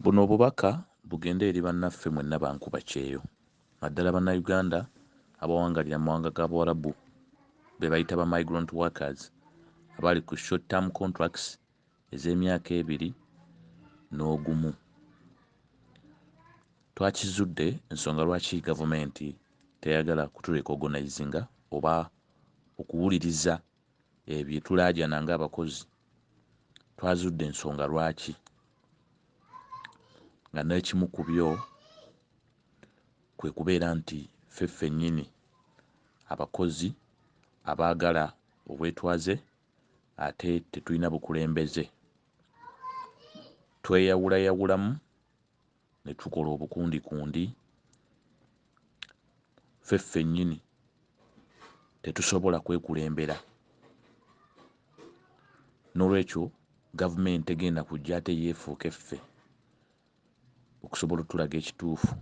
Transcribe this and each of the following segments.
Buno obubaka bugende eri bannaffe mwenna ba nkuba kyeeyo, naddala bannayuganda abawangalira mu mawanga ga Buwarabu be bayita ba migrant workers abali ku short term contracts ez'emyaka 2 n'ogumu. Twakizudde ensonga lwaki gavumenti teyagala kuturecognizinga oba okuwuliriza ebyo tulaajana ng'abakozi. Twazudde ensonga lwaki, nga n'ekimu ku byo kwe kubeera nti ffe ffennyini abakozi abaagala obwetwaze ate tetulina bukulembeze, tweyawulayawulamu ne tukola obukundikundi. Ffe ffennyini tetusobola kwekulembera, n'olwekyo gavumenti egenda kujja ate yeefuuke ffe okusobola otulaga ekituufu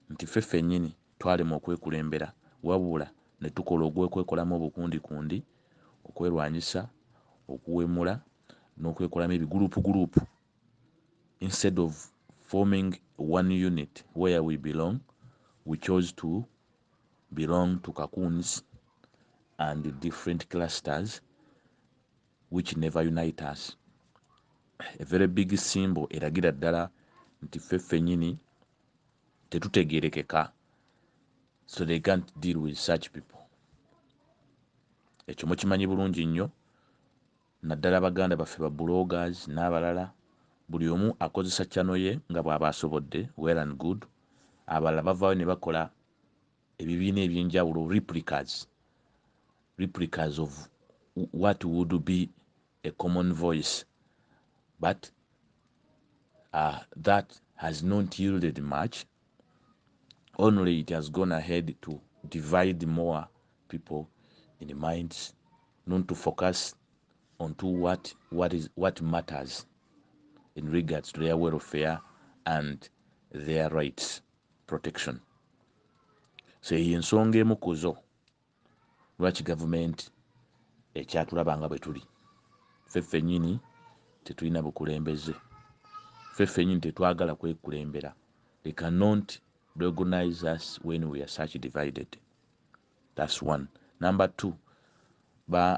nti ffe ffennyini twalema okwekulembera, wabula ne tukola ogw'okwekolamu obukundikundi, okwerwanyisa, okuwemula n'okwekolamu ebiguruupu. Instead of forming one unit where we belong, we chose to belong to cocoons and different clusters which never unite us. A very big symbol eragira ddala nti ffe ffennyini tetutegeerekeka, so they can't deal with such people. Ekyo mukimanyi bulungi nnyo, naddala abaganda baffe ba bloggers n'abalala, buli omu akozesa channel ye nga bw'aba asobodde, well and good. Abalala bavaayo ne bakola ebibiina eby'enjawulo, replicas of what would be a common voice, but that has not yielded much. Only it has gone ahead to divide more people in the minds, not to focus on to what matters in regards to their welfare and their rights protection. So ensonga emu ku zo lwaki gavumenti ekyatulaba nga bwe tuli. Ffe ffennyini tetulina bukulembeze, ffe ffennyini tetwagala kwekulembera. They cannot recognize us when we are such divided. That's one. Number two,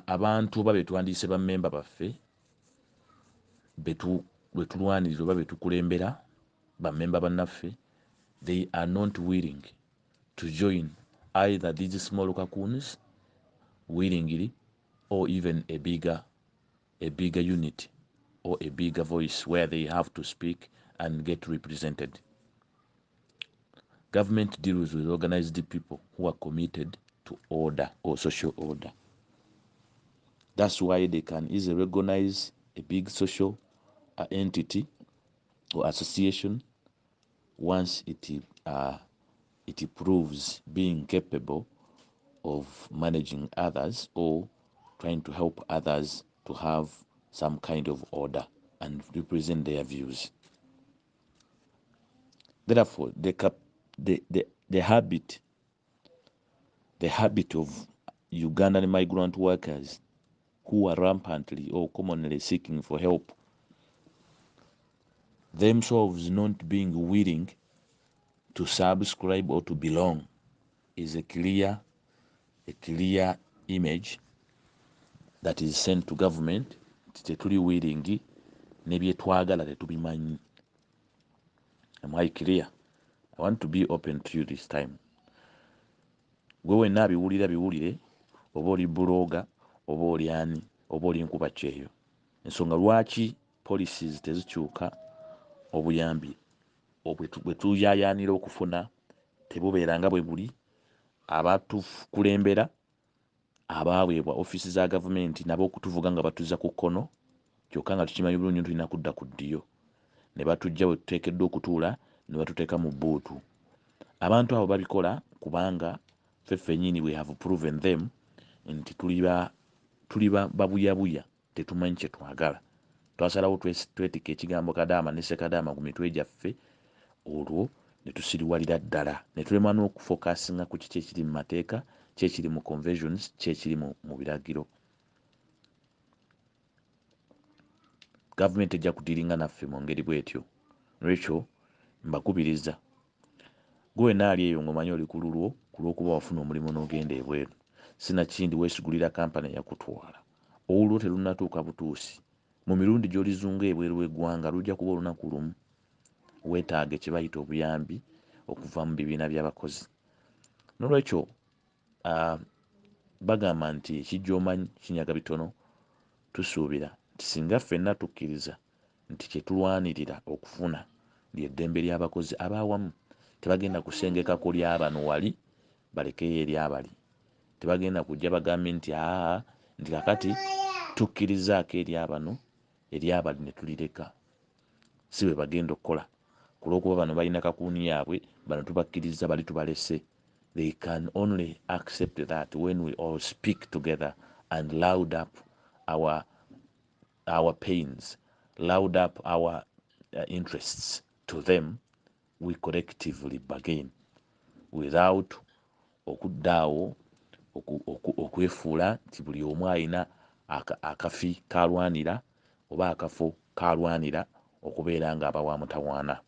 abantu oba betwandiise bammemba baffe bwe tulwanirira oba betukulembera, bammemba bannaffe, they are not willing to join either these small cocoons willingly or even a bigger unit or a bigger voice where they have to speak and get represented. Government deals with organized people who are committed to order or social order. That's why they can easily recognize a big social entity or association once it proves being capable of managing others or trying to help others to have some kind of order and represent their views. Therefore, the habit of Ugandan migrant workers who are rampantly or commonly seeking for help, themselves not being willing to subscribe or to belong, is a clear image that is sent to government. Tetuli willing nebyetwagala tetubimanyi. Am I clear? I want to be open to you this time. Gwe wenna biwulire, oba oli buloga, oba oli ani, oba oli nkuba kyeeyo. Ensonga lwaki policies tezikyuka, obuyambi bwe tuyaayaanira okufuna tebubeera nga bwe buli, abatukulembera abaweebwa ofiisi za gavumenti nabo okutuvuga nga batuza ku kkono, kyokka nga tukimanyi bulungi tulina kudda ku ddyo, ne batujja we tuteekeddwa okutuula ne batuteeka mu bbuutu. Abantu abo babikola kubanga ffe ffennyini we have proven them nti tuli babuyabuya, tetumanyi kye twagala. Twasalawo twetika ekigambo Kadama ne ssekadama ku mitwe gyaffe, olwo ne tusiriwalira ddala, ne tulema n'okufokasinga ku kiki ekiri mu mateeka, ki ekiri mu conventions, ki ekiri mu biragiro. Gavumenti ejja kudiringa naffe mu ngeri bw'etyo Lwekyo mbakubiriza gwe naali eyo ng'omanyi oli ku lulwo ku lw'okuba wafuna omulimu n'ogenda ebweru, sinakindi weesigulira kampani yakutwala, olwo terunatuuka butuusi, mu mirundi gy'olizunga ebweru w'eggwanga lujja kuba olunaku lumu weetaaga kye bayita obuyambi okuva mu bibiina by'abakozi. N'olwekyo bagamba nti ekijja omanyi kinyaga bitono. Tusuubira nti singa ffenna tukkiriza nti kye tulwanirira okufuna ly'eddembe ly'abakozi ab'awamu, tebagenda kusengekako ly'abano wali balekeyo eri abali, tebagenda kujja bagambe nti nti kakati tukkirizaako eri abano eri abali ne tulireka. Si bwe bagenda okukola, ku lw'okuba bano balina kakuuni yaabwe, bano tubakkiriza bali tubalese. They can only accept that when we all speak together and loud up our pains, loud up our interests to them, we collectively bargain without okuddaawo okwefuula nti buli omu alina akafi kalwanira oba akafo kalwanira okubeera ng'abawa mutawaana.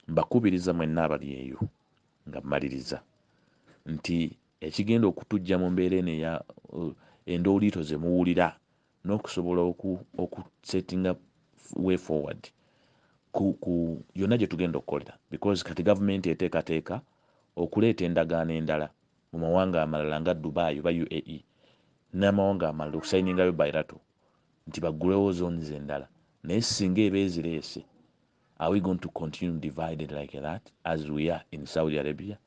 Mbakubiriza mwenna abali eyo nga mmaliriza nti ekigenda okutujja mu mbeera eno eya endooliito ze muwulira n'okusobola okusettinga way forward ku yonna gye tugenda okukolera, because kati gavumenti eteekateeka okuleeta endagaano endala mu mawanga amalala nga Dubai oba UAE n'amawanga amalala okusayiningayo bilateral nti baggulewo zones endala. Naye singa eba ezireese, are we going to continue divided like that as we are in Saudi Arabia?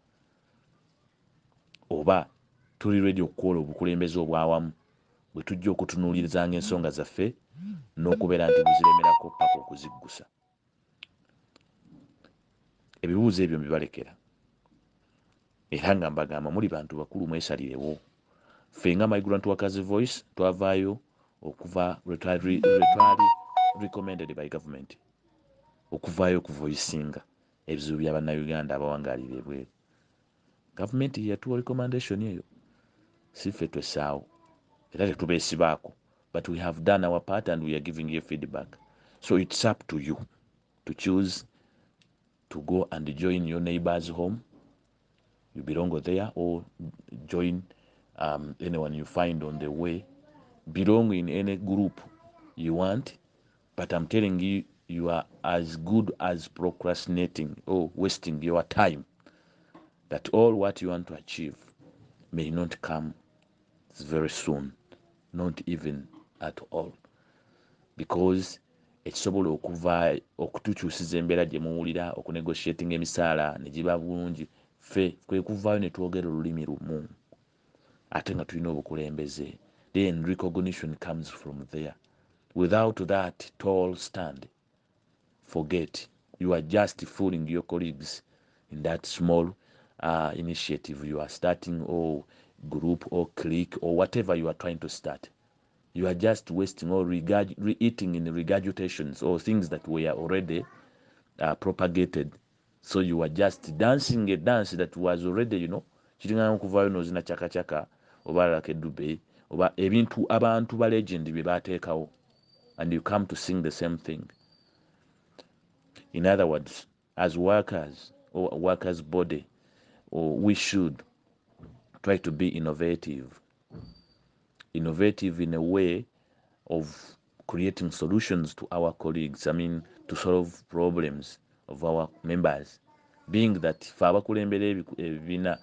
Oba tuli ready okukola obukulembeze obwawamu bwe tujja okutunuulirizanga ensonga zaffe n'okubeera nti buziremerako paka okuziggusa? Ebibuuzo ebyo mbibalekera era nga mbagamba muli bantu bakulu, mwesalirewo. Ffe nga Migrant Workers Voice twavaayo okuva lwe twali recommended by government okuvaayo okuvoisinga ebizibu bya bannayuganda abawangaalira ebweru. Gavumenti yatuwa recommendation eyo, si ffe twessaawo era tetubeesibaako, but we have done our part and we are giving you feedback. So it's up to you to choose to go and join your neighbor's home, you belong there, or join anyone you find on the way. Belong in any group you want, but I'm telling you, you are as good as procrastinating or wasting your time, that all what you want to achieve may not come very soon, not even at all, because ekisobola okutukyusiza embeera gye muwulira, okunegotiating emisaala ne giba bulungi, ffe kwe kuvaayo ne twogera olulimi lumu ate nga tulina obukulembeze. Then recognition comes from there. Without that tall stand, forget. You are just fooling your colleagues in that small initiative you are starting, or group or clique or whatever you are trying to start. You are just wasting or eating in regurgitations or things that were already propagated. So you are just dancing a dance that was already, kiringana okuvaayo n'ozina chaka oba like Dubai oba ebintu abantu ba legend bye baateekawo, and you come to sing the same thing. In other words, as workers or workers' body, we should try to be innovative in a way of creating solutions to our colleagues, to solve problems of our members, being that fe abakulembera ebibiina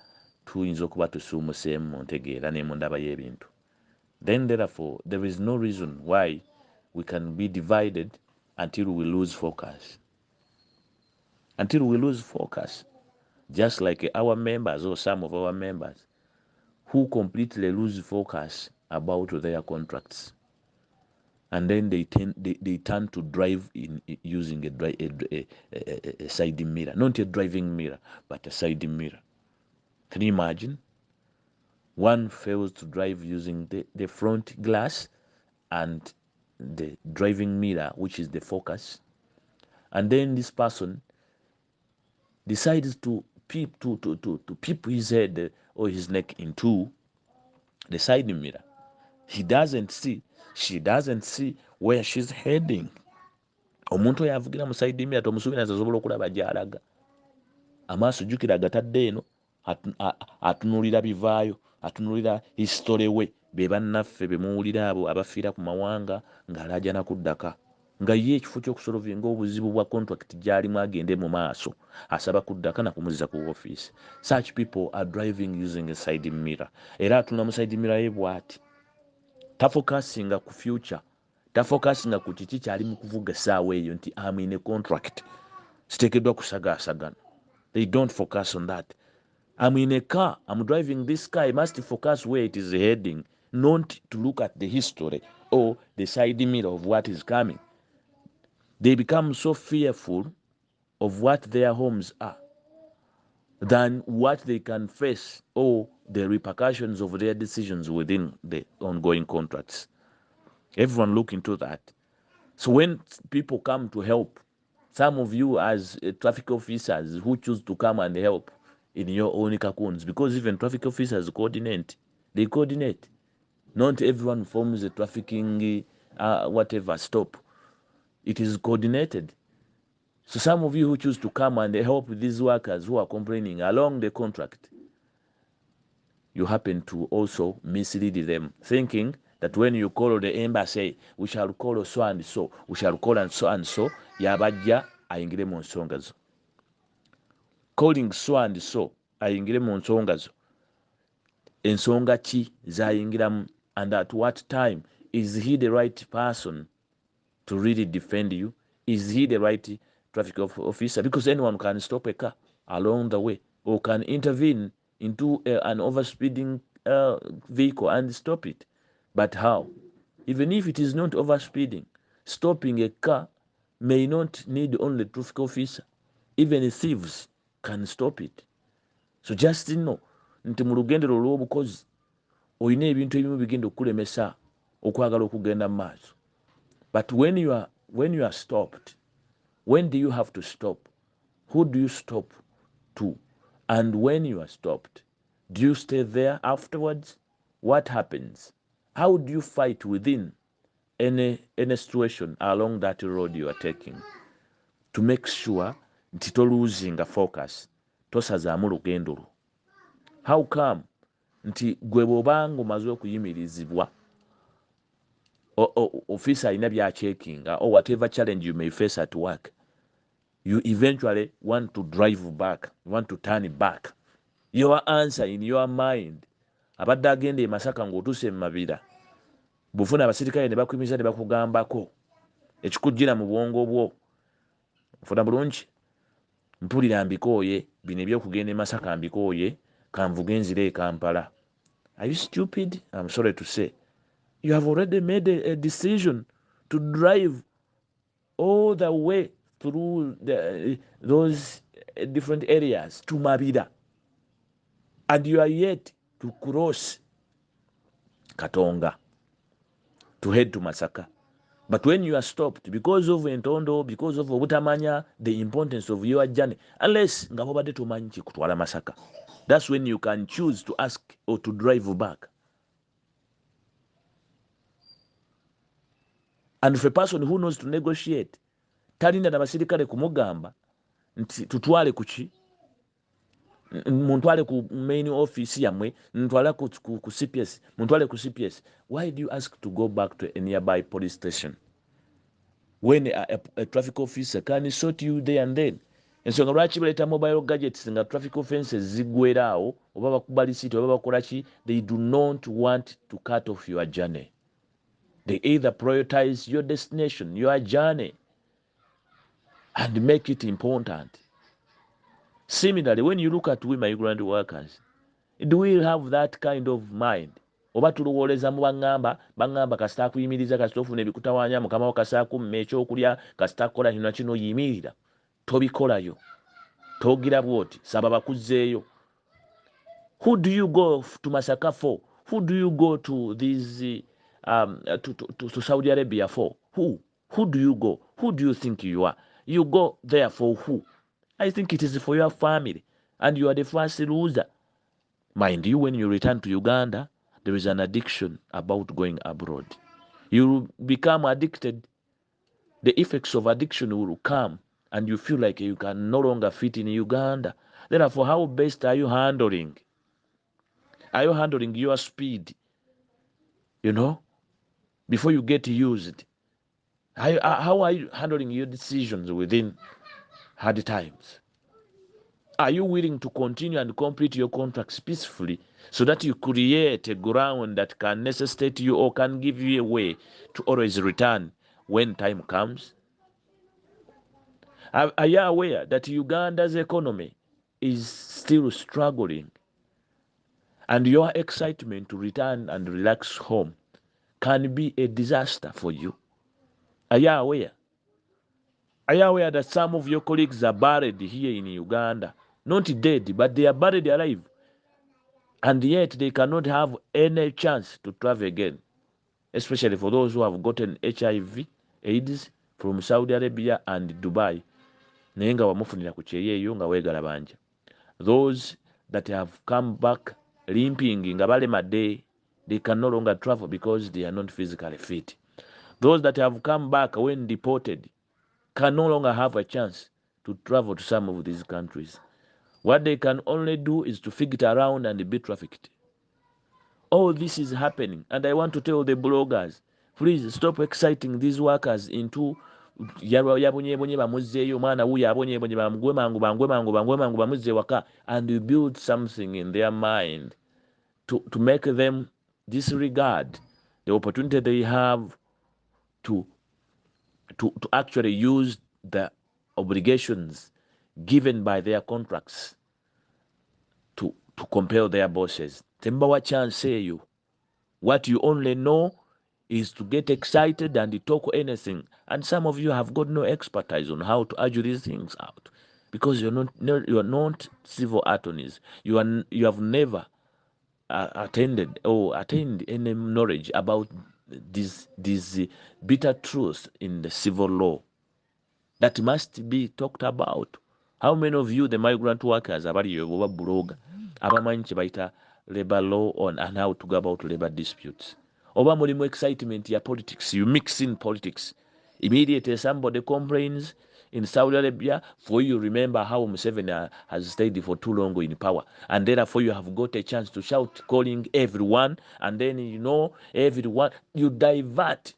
tuyinza okuba tusuumuseemu mu ntegeera ne mu ndaba y'ebintu. Then therefore there is no reason why we can be divided until we lose focus. Just like our members or some of our members who completely lose focus about their contracts, and then they turn to drive using a side mirror, not a driving mirror, but a side mirror. Can you imagine? One fails to drive using the front glass and the driving mirror, which is the focus, and then this person decides to peep his head or his neck into the side mirror. She doesn't see where she's heading. omuntu oyo avugira mu side mirror tomusuubira asobola okulaba gy'alaga. Amaaso jjukira agatadde eno atunulira bivaayo, atunulira history we, be bannaffe be muwulira abo abafiira ku mawanga ng'alaajana kuddaka, nga ye ekifo ky'okusolovinga obuzibu bwa contract gy'alimu agende mu maaso asaba kuddaka na kumuziza ku ofiisi. Such people are driving using a side mirror. Era atunula mu side mirror ye bw'ati, tafokasinga ku future, tafokasinga ku kiki kyali mu kuvuga essaawa eyo nti I'm in a contract, siteekeddwa kusagaasagana. They don't focus on that. I'm in a car, I'm driving this car, I must focus where it is heading, not to look at the history or the side mirror of what is coming. They become so fearful of what their homes are than what they can face or the repercussions of their decisions within the ongoing contracts. Everyone look into that. So when people come to help, some of you as traffic officers who choose to come and help in your own cocoons, because even traffic officers coordinate. They coordinate. Not everyone forms a trafficking whatever stop. It is coordinated. So some of you who choose to come and help these workers who are complaining along the contract, you happen to also mislead them, thinking that when you call the embassy, we shall call so and so, we shall call and so, yabajja ayingire mu nsonga zo. Calling so and so, ayingire mu nsonga zo. Ensonga ki zayingiramu, and at what time? Is he the right person to really defend you? Is he the right traffic officer? Because anyone can stop a car along the way or can intervene into an overspeeding vehicle and stop it. But how? Even if it is not overspeeding, stopping a car may not need only traffic officer. Even thieves can stop it. So just know nti mu lugendero olw'obukozi olina ebintu ebimu bigenda okukulemesa okwagala okugenda mu maaso. But when you are stopped, when do you have to stop? Who do you stop to? And when you are stopped, do you stay there afterwards? What happens? How do you fight within any situation along that road you are taking to make sure nti toluzinga focus, tosazaamu lugendo lwo? How come nti gwe bw'obanga omaze okuyimirizibwa officer alina by'acheckinga or whatever challenge you may face at work, you eventually want to drive back, you want to turn back. Your answer in your mind, abadde agenda e Masaka ng'otuuse mu Mabira, bufuna abasirikale ne bakuyimiza ne bakugambako ekikujjira mu bwongo bwo, nfuna bulungi, mpulira mbikooye, bino ebyokugenda e Masaka mbikooye, kanvuge enzire e Kampala. Are you stupid? I'm sorry to say. You have already made a decision to drive all the way through those different areas to Mabira. And you are yet to cross Katonga to head to Masaka. But when you are stopped because of entondo, because of obutamanya the importance of your journey, unless nga bobadde tomanyi kikutwala Masaka, that's when you can choose to ask or to drive back. And for a person who knows to negotiate, talinda na basirikale kumugamba nti tutwale kuki, muntwale ku main office yamwe, ntwala ku CPS, muntwale ku CPS. Why do you ask to go back to a nearby police station when a traffic officer can sort you there and then? Ensonga lwaki baleeta mobile gadgets nga traffic offenses ziggweraawo oba bakuba lisiti oba bakola ki? They do not want to cut off your journey. They either prioritize your destination, your journey, and make it important. Similarly, when you look at we migrant workers, do we have that kind of mind? Oba tuluwoleza mu bangamba kasita akuyimiriza, kasita ofuna ebikutawaanya, mukama wo kasita akumme ekyokulya, kasita kukola kino kino, yimirira, tobikolayo, togira bwoti, saba bakuzzeeyo. Who do you go to Masaka for? Who do you go to these to Saudi Arabia for? Who do you go? Who do you think you are? You go there for who? I think it is for your family, and you are the first loser. Mind you, when you return to Uganda, there is an addiction about going abroad. You become addicted. the effects of addiction will come and you feel like you can no longer fit in Uganda. Therefore, how best are you handling? Are you handling your speed, before you get used? How are you handling your decisions within hard times? Are you willing to continue and complete your contracts peacefully so that you create a ground that can necessitate you or can give you a way to always return when time comes? Are you aware that Uganda's economy is still struggling and your excitement to return and relax home can be a disaster for you? Are you aware? Are you aware that some of your colleagues are buried here in Uganda? Not dead, but they are buried alive. And yet they cannot have any chance to travel again, especially for those who have gotten HIV, AIDS from Saudi Arabia and Dubai. Naye nga wamufunira ku kyeeyo nga weegala banja. Those that have come back limping nga balemadde, they can no longer travel because they are not physically fit. Those that have come back when deported can no longer have a chance to travel to some of these countries. What they can only do is to figure it around and be trafficked. All this is happening, and I want to tell the bloggers, please stop exciting these workers into yabonyebonye bamuzzeeyo omwana wuyo abonyebonye bamugwe mangu bamuzze waka, and you build something in their mind to make them disregard the opportunity they have to actually use the obligations given by their contracts to compel their bosses. Tembawa chance you. What you only know is to get excited and talk anything. And some of you have got no expertise on how to argue these things out because you are not civil attorneys. You have never attained any knowledge about these bitter truths in the civil law that must be talked about. How many of you, the migrant workers, abaliyo oba buloga abamanyi kye bayita labor law and how to go about labor disputes? Oba mulimu excitement ya politics, you mix in politics. Immediately somebody complains in Saudi Arabia, for you remember how Museveni has stayed for too long in power, and therefore you have got a chance to shout calling everyone, and then everyone, you divert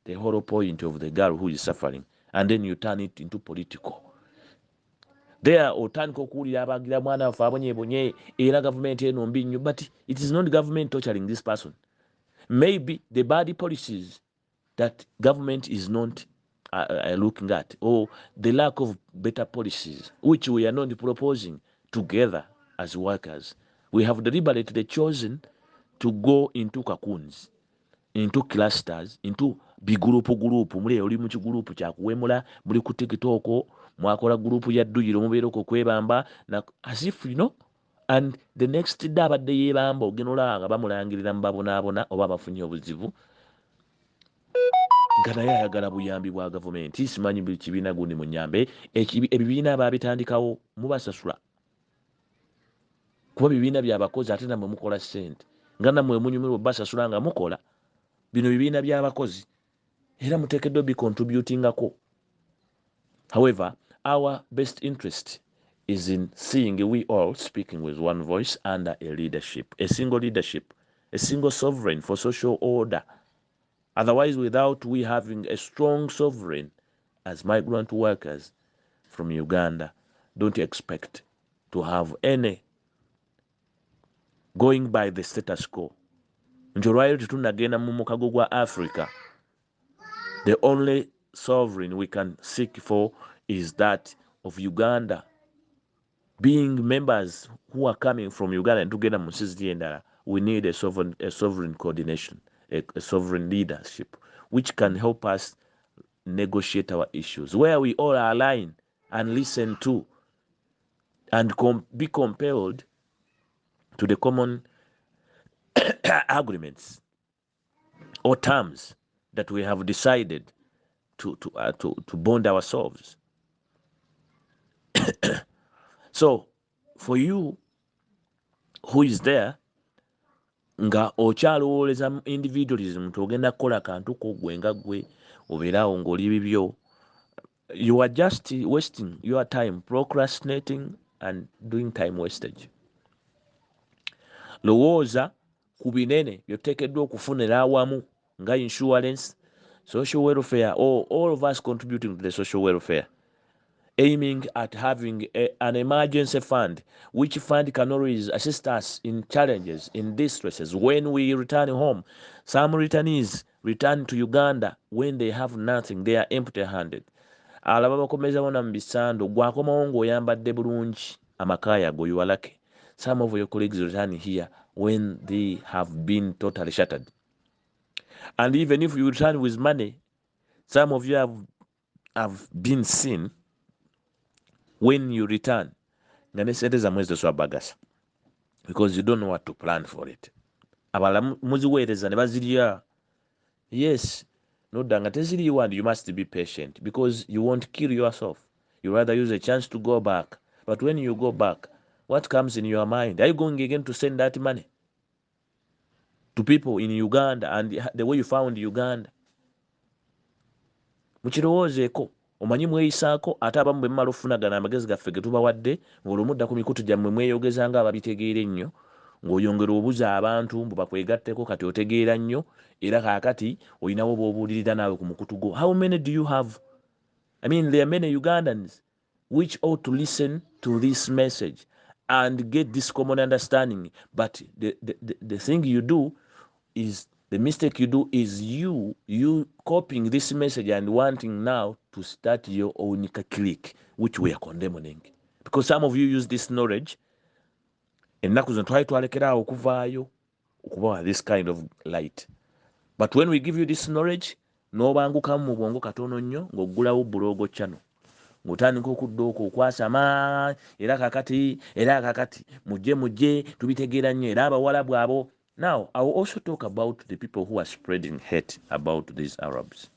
the whole point of the girl who is suffering, and then you turn it into political. There otandika okuwulira abagira mwana waffe abonyebonye era gavumenti eno mbi nnyo, but it is not government torturing this person. Maybe the bad policies that government is not looking at, or the lack of better policies which we are not proposing together as workers. We have deliberately chosen to go into cocoons, into clusters, into bigurupu muli oli mu kigurupu kyakuwemula, muli ku TikTok mwakola gurupu ya dduyiro mubeera okwebamba as if and the next day abadde yeebamba ogenda nga bamulangirira mu babonaabona oba bafunye obuzibu nga naye ayagala buyambi bwa gavumenti. Simanyi buli kibiina gundi munyambe. Ebibiina baabitandikawo mubasasula kuba bibiina byabakozi ate nammwe mukola ssente nga nammwe munyumirwa basasula nga mukola. Bino bibiina by'abakozi era muteekeddwa bicontributingako. However, our best interest is in seeing we all speaking with one voice under a leadership, a single leadership, a single sovereign for social order. Otherwise, without we having a strong sovereign as migrant workers from Uganda, don't expect to have any going by the status quo. Nti olwaliro tetunnagenda mu mukago gwa Africa. The only sovereign we can seek for is that of Uganda. Being members who are coming from Uganda and together mu nsi endala, we need a sovereign coordination, a sovereign leadership, which can help us negotiate our issues, where we all align and listen to and be compelled to the common agreements or terms that we have decided to bond ourselves. So, for you who is there, nga okyalowooleza individualism nti ogenda kukola kantu ko gwe nga gwe obeerawo ng'oli bibyo, you are just wasting your time, procrastinating and doing time wastage. Lowooza ku binene by'oteekeddwa okufunira awamu nga insurance, social welfare, or all of us contributing to the social welfare, aiming at having an emergency fund, which fund can always assist us in challenges, in distresses. When we return home, some returnees return to Uganda when they have nothing, they are empty-handed. Alaba bakomezawo na mu bisando, gwakomawo ng'oyambadde bulungi amakaaya go, you are lucky. Some of your colleagues return here when they have been totally shattered. And even if you return with money, some of you have been seen when you return, because you don't know what to plan for it. Yes, no danga teziriwa, and you must be patient because you won't kill yourself. You rather use a chance to go back. But when you go back, what comes in your mind? Are you going again to send that money to people in Uganda and the way you found Uganda? Mukirowoozeeko, omanyi mweyisaako, ate abamu bwe mmala ofunagana amagezi gaffe ge tubawadde, ng'olumudda ku mikutu gyammwe mweyogeza nga ababitegeera ennyo, ng'oyongera obuza abantu mbu bakwegatteko kati otegeera nnyo, era kaakati olinawo bw'obuulirira naawe ku mukutu gwo. How many do you have? I mean, there are many Ugandans which ought to listen to this message and get this common understanding. But the thing you do is, the mistake you do is you copying this message and wanting now to start your own clique, which we are condemning. Because some of you use this knowledge, ennaku zino twali twalekeraawo okuvaayo okubawa this kind of light. But when we give you this knowledge, n'obangukamu mu bwongo katono nnyo ng'oggulawo bulogo channel, ng'otandika okudda okwo okwasama, era kakati mujje tubitegeera nnyo, era abawalabu abo. Now, I will also talk about the people who are spreading hate about these Arabs.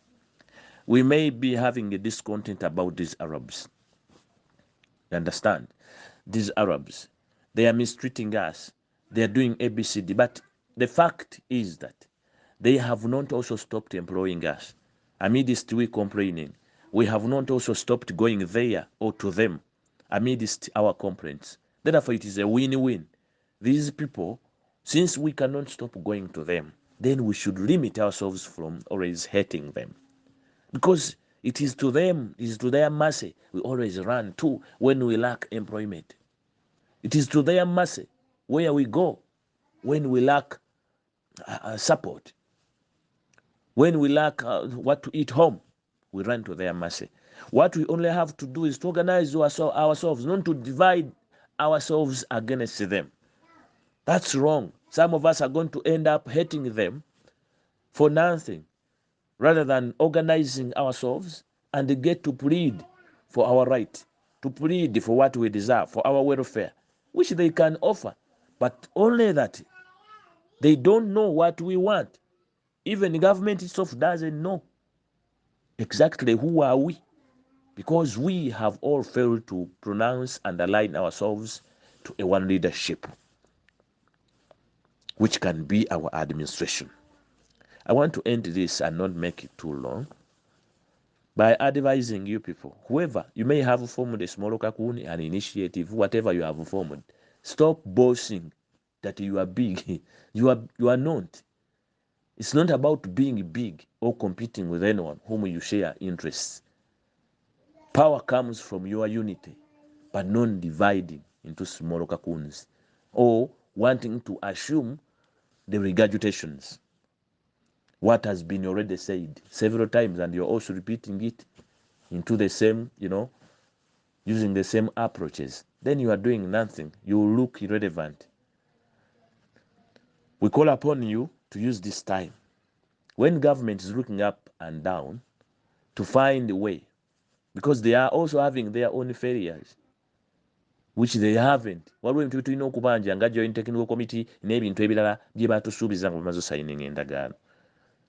We may be having a discontent about these Arabs. You understand? These Arabs, they are mistreating us. They are doing ABCD. But the fact is that they have not also stopped employing us. Amidst we complaining, we have not also stopped going there or to them amidst our complaints. Therefore, it is a win-win. These people, since we cannot stop going to them, then we should limit ourselves from always hating them. Because it is to them, it is to their mercy we always run to when we lack employment. It is to their mercy where we go when we lack support. When we lack what to eat home, we run to their mercy. What we only have to do is to organize ourselves, not to divide ourselves against them. That's wrong. Some of us are going to end up hating them for nothing, rather than organizing ourselves and get to plead for our right, to plead for what we deserve, for our welfare, which they can offer, but only that they don't know what we want. Even the government itself doesn't know exactly who are we, because we have all failed to pronounce and align ourselves to a one leadership, which can be our administration. I want to end this and not make it too long by advising you people, whoever, you may have formed a small kakuni, an initiative, whatever you have formed, stop boasting that you are big. You are not. It's not about being big or competing with anyone whom you share interests. Power comes from your unity, but not dividing into small cocoons or wanting to assume the regurgitations. What has been already said several times, and you're also repeating it into the same, using the same approaches. Then you are doing nothing. You will look irrelevant. We call upon you to use this time, when government is looking up and down, to find a way, because they are also having their own failures, which they haven't. Waliwo ebintu bitulina okubanja nga joint technical committee n'ebintu ebirala bye batusuubiza nga bamaze signing endagaano.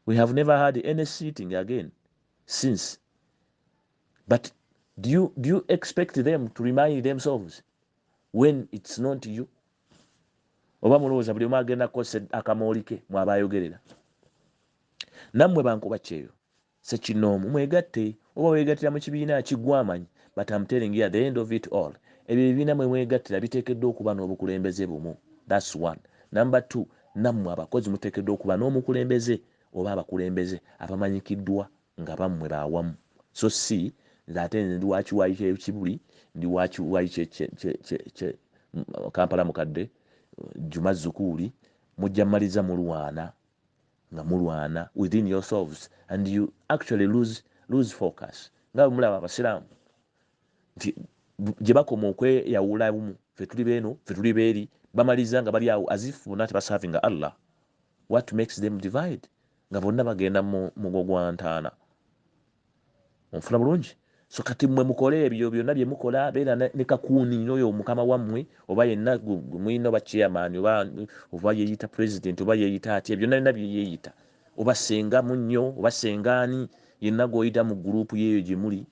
We have never had any sitting again since. But do you expect them to remind themselves when it's not you? Oba mulowooza buli omu agenda kukozesa akamooli ke mw'abayogerera? Nammwe bankuba kyeyo, ssekinomu mwegatte oba weegattira mu kibiina kiggwamanyi, but I'm telling you at the end of it all ebyo ebibiina mwe mwegattira biteekeddwa okuba n'obukulembeze bumu. That's one. Number two, nammwe abakozi muteekeddwa okuba n'omukulembeze oba abakulembeze abamanyikiddwa nga bammwe baawamu. So si nze ate ndi wakiwayi ky'ekibuli, ndi wakiwayi Kampala mukadde, Juma Zukuuli, mujja mmaliza mulwana nga mulwana within yourselves and you actually lose focus. Nga mulaba abasiraamu nti gye bakoma okweyawula bumu, ffe tuli beeno ffe tuli beeri, bamaliza nga bali awo as if bonna tebasavinga Allah. What makes them divide? Nga bonna bagenda mu mugo gwa ntaana. Onfuna bulungi? So kati mmwe mukole ebyo byonna bye mukola, beera ne kakuuni n'oyo mukama wammwe oba yenna mwino oba chairman oba yeeyita president oba yeeyita atya, byonna byonna bye yeeyita, oba senga munnyo oba sengaani yenna gw'oyita mu guruupu yeeyo gye muli,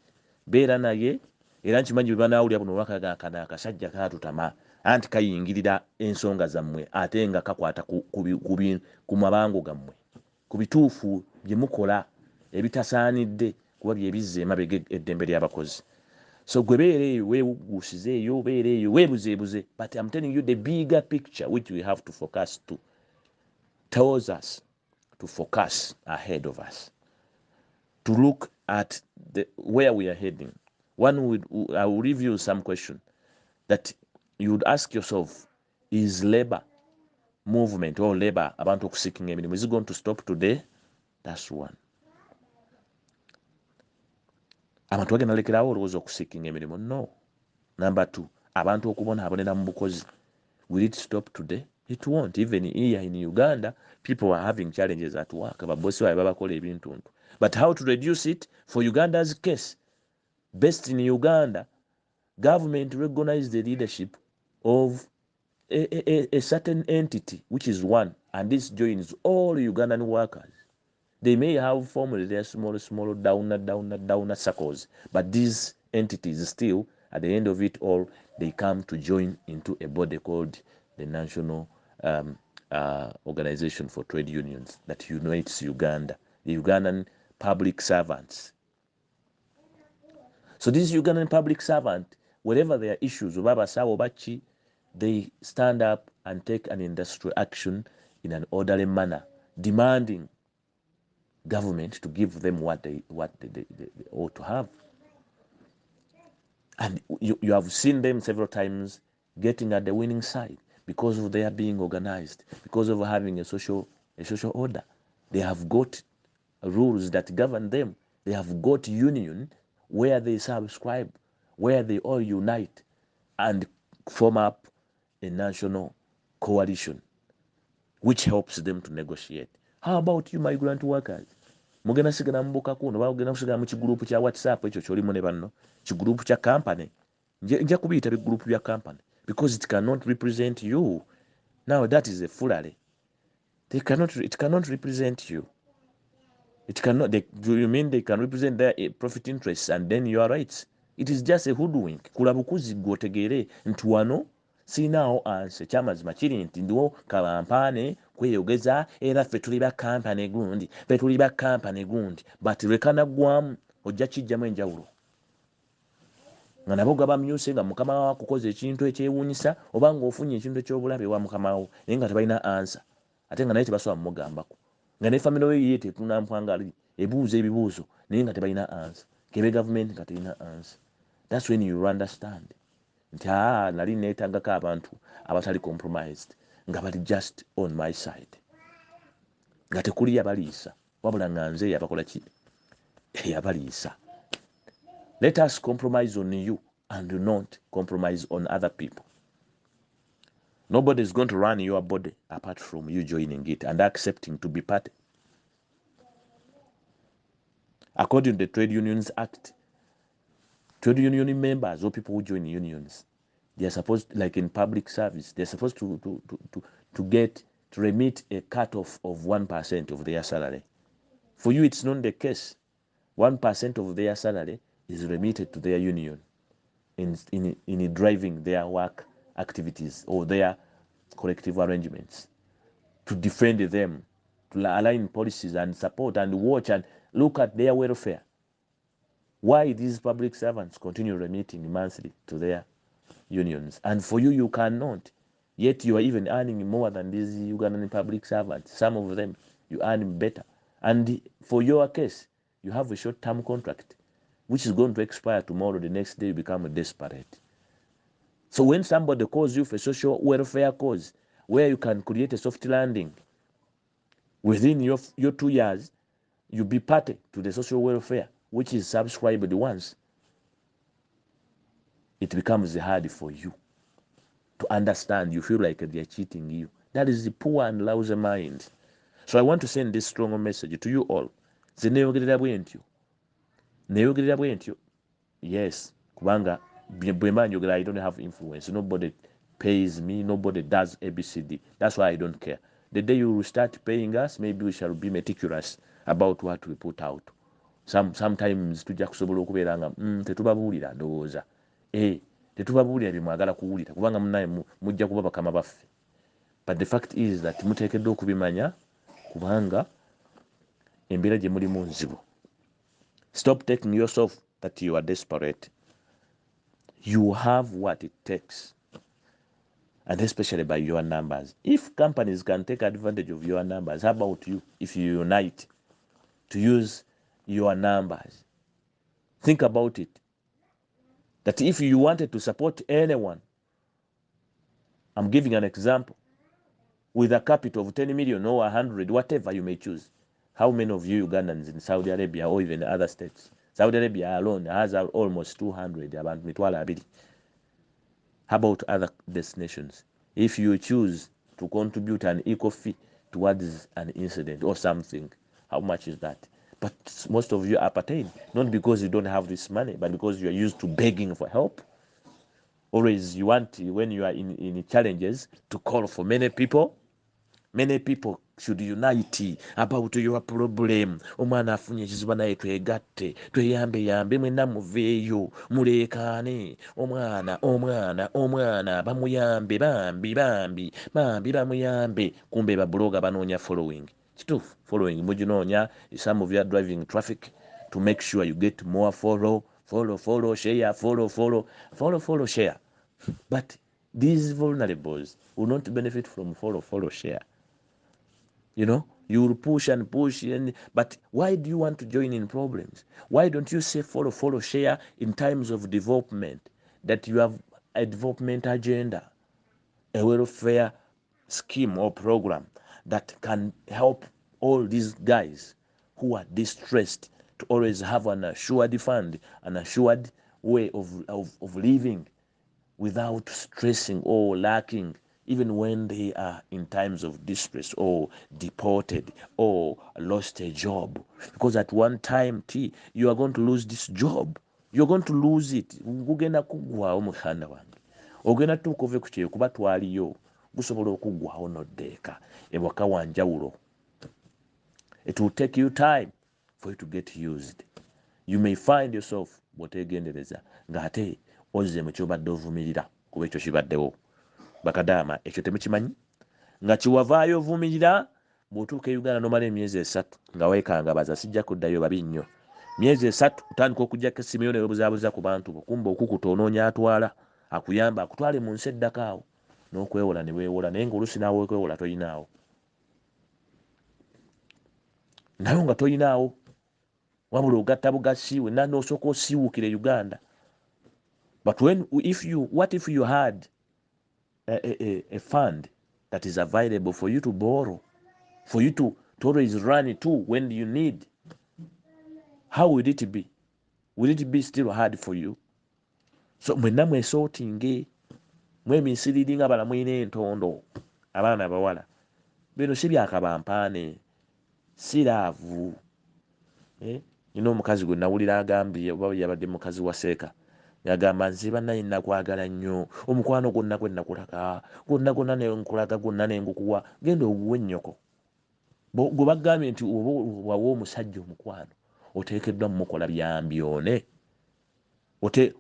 beera naye. Era nkimanyi bwe banaawulira buno olwakaga kana akasajja kaatutama anti kayingirira ensonga zammwe ate nga kakwata ku mabango gammwe, ku bituufu bye mukola ebitasaanidde kuba bye bizza emabega eddembe ly'abakozi. So gwe beera eyo weewuguusize eyo, beera eyo weebuzeebuze, but I'm telling you the bigger picture which we have to focus to tells us to focus ahead of us, to look at where we are heading. I will review some question that you would ask yourself, is labor movement or labor abantu okuseekinga emirimu, is it going to stop today? That's one. Abantu bagenda lekerawo olowooza okuseekinga emirimu? No. Number two, abantu okubonaabonera mu bukozi, will it stop today? It won't. Even here in Uganda, people are having challenges at work. Ababosi baabwe babakola ebintu. But how to reduce it? For Uganda's case, based in Uganda, government recognized the leadership of a certain entity, which is one, and this joins all Ugandan workers. They may have formed their small downer circles, but these entities still, at the end of it all, they come to join into a body called the National Organization for Trade Unions that unites Uganda, the Ugandan public servants. So these Ugandan public servants, wherever there are issues, they stand up and take an industrial action in an orderly manner, demanding government to give them what they ought to have. And you have seen them several times getting at the winning side because of their being organized, because of having a social order. They have got rules that govern them. They have got union where they subscribe, where they all unite and form up a national coalition which helps them to negotiate. How about you migrant workers? Mugenda sigala mbuka kuno bagenda kusigala mu kigurupu kya WhatsApp ekyo kyolimu ne banno, kigurupu kya company. Nja kubiyita bigurupu bya company because it cannot represent you. Now that is a foolery. It cannot represent you. It cannot. Do you mean they can represent their profit interests and then your rights? It is just a hoodwink. Kulabukuzi gwotegere nti wano sinaawo anse kyamazima kiri nti ndiwo kalampaane kweyogeza era ffe tuli ba kampani gundi, ffe tuli ba kampani gundi, but lekanaggwamu ojja kijjamu enjawulo. Nga nabo gabamyuse nga mukama wawo akukoza ekintu ekyewuunyisa oba ng'ofunye ekintu eky'obulabe wa mukama wo naye nga tebalina ansa ate nga naye tebasobola mumugambako. Nga ne family we yeete tunampangali ebuuza ebibuuzo naye nga tebalina ansa. Kebe government nga terina ansa. That's when you understand nti nali neetagako abantu abatali compromised nga bali just on my side, nga tekuli yabaliisa wabula nga nze yabakola ki yabaliisa. Let us compromise on you and do not compromise on other people. Nobody is going to run your body apart from you joining it and accepting to be part. According to the Trade Unions Act, trade union members or people who join unions, they are supposed, like in public service, they're supposed to remit a cut-off of 1% of their salary. For you, it's not the case. 1% of their salary is remitted to their union in driving their work activities or their collective arrangements, to defend them, to align policies and support and watch and look at their welfare. Why these public servants continue remitting monthly to their unions, and for you, you cannot. Yet you are even earning more than these Ugandan public servants. Some of them, you earn better. And for your case, you have a short-term contract, which is going to expire tomorrow. The next day, you become desperate. So when somebody calls you for social welfare cause, where you can create a soft landing, within your 2 years, you be party to the social welfare, which is subscribed once, it becomes hard for you to understand. You feel like they're cheating you. That is the poor and lousy mind. So I want to send this strong message to you all. Yes, kubanga I don't have influence. Nobody pays me. Nobody does ABCD. That's why I don't care. The day you will start paying us, maybe we shall be meticulous about what we put out. Sometimes tujja kusobola okubeera nga tetubabuulira ndowooza tetubabuulira bye mwagala kuwulira kubanga munaye mujja kuba bakama baffe. But the fact is that muteekeddwa okubimanya kubanga embeera gye mulimu nzibu. Stop taking yourself that you are desperate. You have what it takes, and especially by your numbers. If companies can take advantage of your numbers, how about you if you unite to use your numbers? Think about it. That if you wanted to support anyone, I'm giving an example, with a capital of 10 million or 100, whatever you may choose. How many of you Ugandans in Saudi Arabia or even other states? Saudi Arabia alone has almost 200. How about other destinations? If you choose to contribute an equal fee towards an incident or something, how much is that? But most of you are pertained, not because you don't have this money, but because you are used to begging for help. Always you want, when you are in challenges, to call for many people. Many people should unite about your problem. Omwana afunye ekizibu naye twegatte, tweyambe mwenna muveeyo, mulekaane. Omwana bamuyambe, bambi bamuyambe. Kumbe babuloga banoonya following. Kituufu, following muginoonya. Some of you are driving traffic to make sure you get more follow, share, follow, share. But these vulnerables will not benefit from follow, share. You will push, but why do you want to join in problems? Why don't you say follow, share in times of development, that you have a development agenda, a welfare scheme or program that can help all these guys who are distressed to always have an assured fund, an assured way of living without stressing or lacking, even when they are in times of distress or deported or lost a job. Because at one time, you are going to lose this job. You're going to lose it. Gugenda kuggwaawo mukhanda wange. Ogenda tuuka ove ku kyeyo kuba twaliyo. Gusobola okuggwaawo n'oddeeka. Ewaka wanjawulo. It will take you time for you to get used. You may find yourself bw'oteegendereza ng'ate ozze mu kyobadde ovumirira kuba ekyo kibaddewo. Bakadama ekyo temukimanyi nga kiwavaayo ovumirira bw'otuuka e Uganda n'omala emyezi 3 nga weekangabaza sijja kuddayo babi nnyo. Myezi 3 kutandika okujjako essimu yo neebuzaabuza ku bantu bo, kumba okukuta onoonya atwala akuyamba akutwale mu nsi eddako awo n'okwewola ne weewola, naye ng'oluusi naawe okwewola toyinaawo. Nayo nga toyinaawo wabula ogatta bugasi wenna n'osooka osiiwukira Uganda. But what if you had a fund that is available for you to borrow, for you to always run it to when you need? How would it be? Will it be still hard for you? So mwenna mwesootinge, mwemisiriri nga bala mwine entondo, abaana abawala. Bino si byakabampaane, si laavu. Omukazi gwe nawulira agambye, oba yabadde mukazi wa Seeka, yagamba nze bannaye nakwagala nnyo, omukwano gwonna gwe nakulaga, gwonna ne nkulaga, gwonna ne ngukuwa, genda oguwe nnyoko. Gwe bagambye nti oba wawa omusajja omukwano oteekeddwa mumukola byambyone.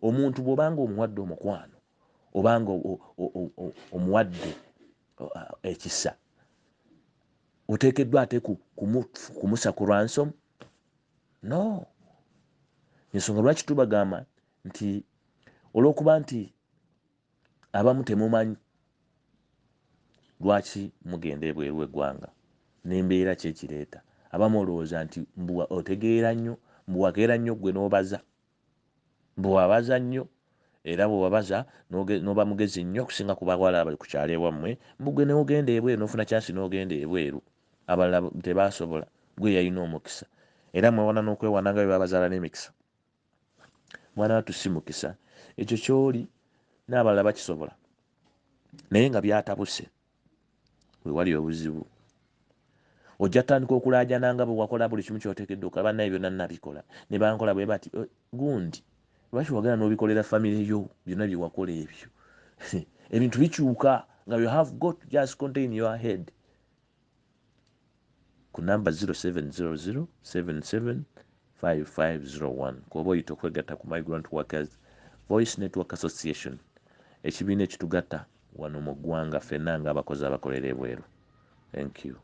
Omuntu bw'obanga omuwadde omukwano, obanga omuwadde ekisa, oteekeddwa ate kumusa ku ransom. no. Ensonga lwaki tubagamba nti olw'okuba nti abamu temumanyi lwaki mugenda ebweru w'eggwanga n'embeera ki ekireeta. Abamu olowooza nti otegeera nnyo, wakeera nnyo ggwe n'obaza, wabaza nnyo era bwe wabaza n'oba mugezi nnyo okusinga ku bawala abali ku kyalo ewammwe, ggwe n'ogenda ebweru n'ofuna kyansi n'ogenda ebweru, abalala tebaasobola, gwe yalina omukisa. Era mwewana n'okwewana nga bwe babazaala n'emikisa. Mwana wattu si mukisa, ekyo ky'oli n'abalala bakisobola naye nga byatabuse we wali obuzibu. Ojja tandika okulaajana nga bwe wakola buli kimu ky'oteekedde okola. Bannaye byonna nnabikola ne bankola bwe bati, gundi lwaki wagala n'obikolera famire yo byonna bye wakola ebyo? Ebintu bikyuka nga you have got to just contain your head. Ku namba 0700775501 kuba oyita okwegatta ku Migrant Workers Voice Network Association, ekibiina ekitugatta wano mu ggwanga ffenna ng'abakozi abakolera ebweru. Thank you.